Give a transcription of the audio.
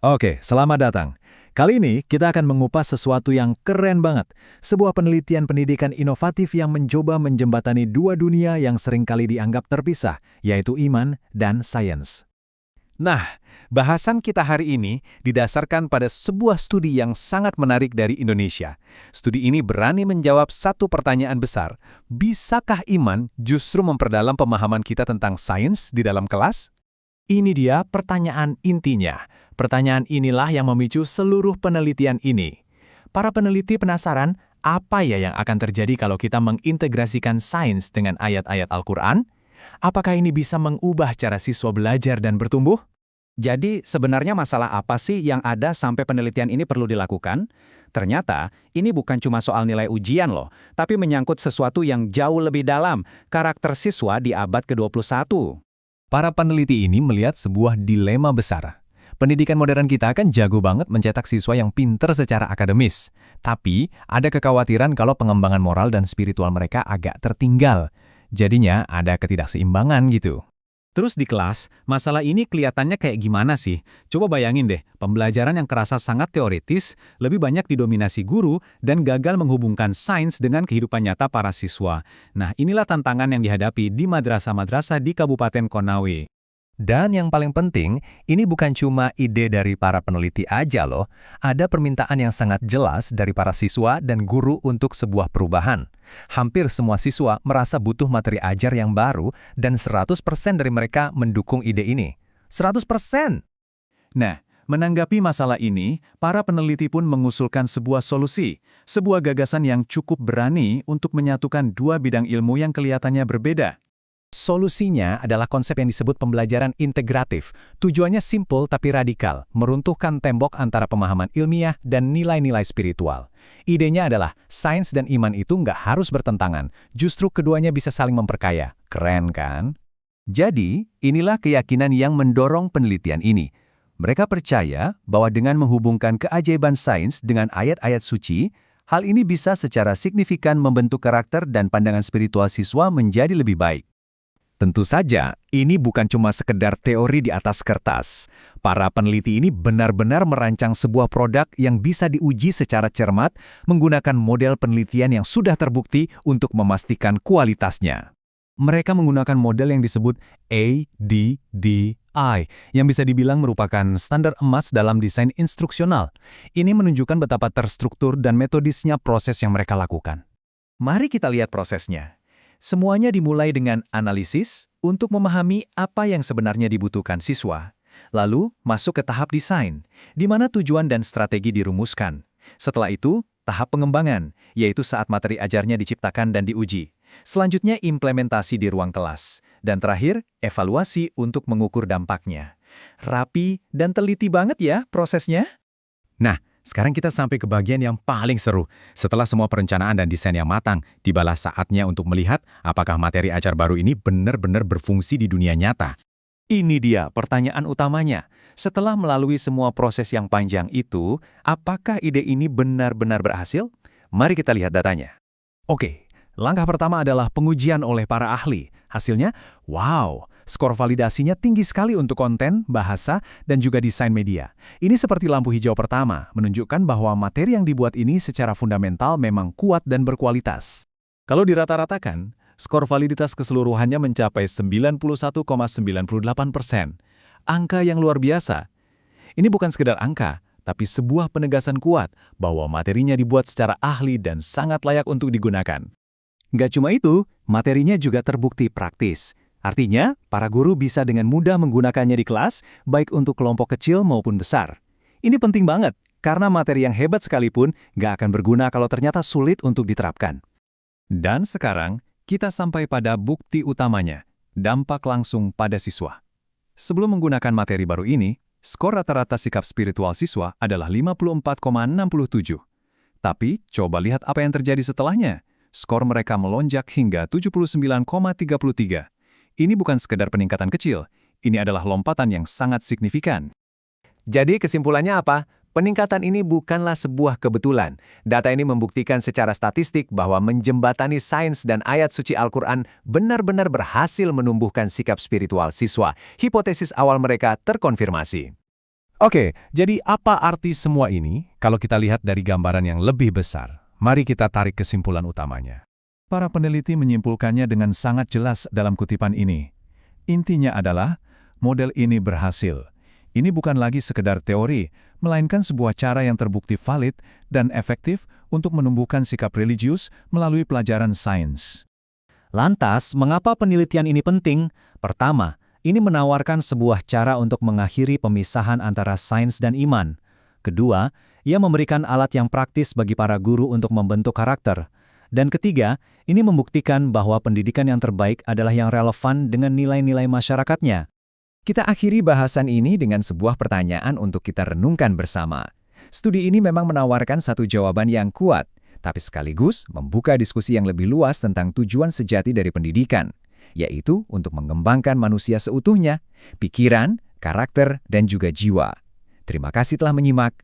Oke, selamat datang. Kali ini kita akan mengupas sesuatu yang keren banget. Sebuah penelitian pendidikan inovatif yang mencoba menjembatani dua dunia yang seringkali dianggap terpisah, yaitu iman dan sains. Nah, bahasan kita hari ini didasarkan pada sebuah studi yang sangat menarik dari Indonesia. Studi ini berani menjawab satu pertanyaan besar. Bisakah iman justru memperdalam pemahaman kita tentang sains di dalam kelas? Ini dia pertanyaan intinya. Pertanyaan inilah yang memicu seluruh penelitian ini. Para peneliti penasaran, apa ya yang akan terjadi kalau kita mengintegrasikan sains dengan ayat-ayat Al-Quran? Apakah ini bisa mengubah cara siswa belajar dan bertumbuh? Jadi sebenarnya masalah apa sih yang ada sampai penelitian ini perlu dilakukan? Ternyata ini bukan cuma soal nilai ujian loh, tapi menyangkut sesuatu yang jauh lebih dalam, karakter siswa di abad ke-21. Para peneliti ini melihat sebuah dilema besar. Pendidikan modern kita kan jago banget mencetak siswa yang pinter secara akademis. Tapi ada kekhawatiran kalau pengembangan moral dan spiritual mereka agak tertinggal. Jadinya ada ketidakseimbangan gitu. Terus di kelas, masalah ini kelihatannya kayak gimana sih? Coba bayangin deh, pembelajaran yang kerasa sangat teoritis, lebih banyak didominasi guru, dan gagal menghubungkan sains dengan kehidupan nyata para siswa. Nah, inilah tantangan yang dihadapi di madrasah-madrasah di Kabupaten Konawe. Dan yang paling penting, ini bukan cuma ide dari para peneliti aja loh. Ada permintaan yang sangat jelas dari para siswa dan guru untuk sebuah perubahan. Hampir semua siswa merasa butuh materi ajar yang baru dan 100% dari mereka mendukung ide ini. 100%! Nah, menanggapi masalah ini, para peneliti pun mengusulkan sebuah solusi, sebuah gagasan yang cukup berani untuk menyatukan dua bidang ilmu yang kelihatannya berbeda. Solusinya adalah konsep yang disebut pembelajaran integratif. Tujuannya simpel tapi radikal, meruntuhkan tembok antara pemahaman ilmiah dan nilai-nilai spiritual. Idenya adalah, sains dan iman itu nggak harus bertentangan, justru keduanya bisa saling memperkaya. Keren kan? Jadi, inilah keyakinan yang mendorong penelitian ini. Mereka percaya bahwa dengan menghubungkan keajaiban sains dengan ayat-ayat suci, hal ini bisa secara signifikan membentuk karakter dan pandangan spiritual siswa menjadi lebih baik. Tentu saja, ini bukan cuma sekedar teori di atas kertas. Para peneliti ini benar-benar merancang sebuah produk yang bisa diuji secara cermat menggunakan model penelitian yang sudah terbukti untuk memastikan kualitasnya. Mereka menggunakan model yang disebut ADDI, yang bisa dibilang merupakan standar emas dalam desain instruksional. Ini menunjukkan betapa terstruktur dan metodisnya proses yang mereka lakukan. Mari kita lihat prosesnya. Semuanya dimulai dengan analisis untuk memahami apa yang sebenarnya dibutuhkan siswa. Lalu, masuk ke tahap desain, di mana tujuan dan strategi dirumuskan. Setelah itu, tahap pengembangan, yaitu saat materi ajarnya diciptakan dan diuji. Selanjutnya, implementasi di ruang kelas. Dan terakhir, evaluasi untuk mengukur dampaknya. Rapi dan teliti banget ya prosesnya. Nah, sekarang kita sampai ke bagian yang paling seru. Setelah semua perencanaan dan desain yang matang, tibalah saatnya untuk melihat apakah materi ajar baru ini benar-benar berfungsi di dunia nyata. Ini dia pertanyaan utamanya. Setelah melalui semua proses yang panjang itu, apakah ide ini benar-benar berhasil? Mari kita lihat datanya. Oke, langkah pertama adalah pengujian oleh para ahli. Hasilnya, wow! Skor validasinya tinggi sekali untuk konten, bahasa, dan juga desain media. Ini seperti lampu hijau pertama, menunjukkan bahwa materi yang dibuat ini secara fundamental memang kuat dan berkualitas. Kalau dirata-ratakan, skor validitas keseluruhannya mencapai 91,98%. Angka yang luar biasa. Ini bukan sekedar angka, tapi sebuah penegasan kuat bahwa materinya dibuat secara ahli dan sangat layak untuk digunakan. Nggak cuma itu, materinya juga terbukti praktis. Artinya, para guru bisa dengan mudah menggunakannya di kelas, baik untuk kelompok kecil maupun besar. Ini penting banget, karena materi yang hebat sekalipun nggak akan berguna kalau ternyata sulit untuk diterapkan. Dan sekarang, kita sampai pada bukti utamanya, dampak langsung pada siswa. Sebelum menggunakan materi baru ini, skor rata-rata sikap spiritual siswa adalah 54,67. Tapi, coba lihat apa yang terjadi setelahnya. Skor mereka melonjak hingga 79,33. Ini bukan sekedar peningkatan kecil, ini adalah lompatan yang sangat signifikan. Jadi kesimpulannya apa? Peningkatan ini bukanlah sebuah kebetulan. Data ini membuktikan secara statistik bahwa menjembatani sains dan ayat suci Al-Quran benar-benar berhasil menumbuhkan sikap spiritual siswa. Hipotesis awal mereka terkonfirmasi. Oke, jadi apa arti semua ini kalau kita lihat dari gambaran yang lebih besar? Mari kita tarik kesimpulan utamanya. Para peneliti menyimpulkannya dengan sangat jelas dalam kutipan ini. Intinya adalah, model ini berhasil. Ini bukan lagi sekedar teori, melainkan sebuah cara yang terbukti valid dan efektif untuk menumbuhkan sikap religius melalui pelajaran sains. Lantas, mengapa penelitian ini penting? Pertama, ini menawarkan sebuah cara untuk mengakhiri pemisahan antara sains dan iman. Kedua, ia memberikan alat yang praktis bagi para guru untuk membentuk karakter. Dan ketiga, ini membuktikan bahwa pendidikan yang terbaik adalah yang relevan dengan nilai-nilai masyarakatnya. Kita akhiri bahasan ini dengan sebuah pertanyaan untuk kita renungkan bersama. Studi ini memang menawarkan satu jawaban yang kuat, tapi sekaligus membuka diskusi yang lebih luas tentang tujuan sejati dari pendidikan, yaitu untuk mengembangkan manusia seutuhnya, pikiran, karakter, dan juga jiwa. Terima kasih telah menyimak.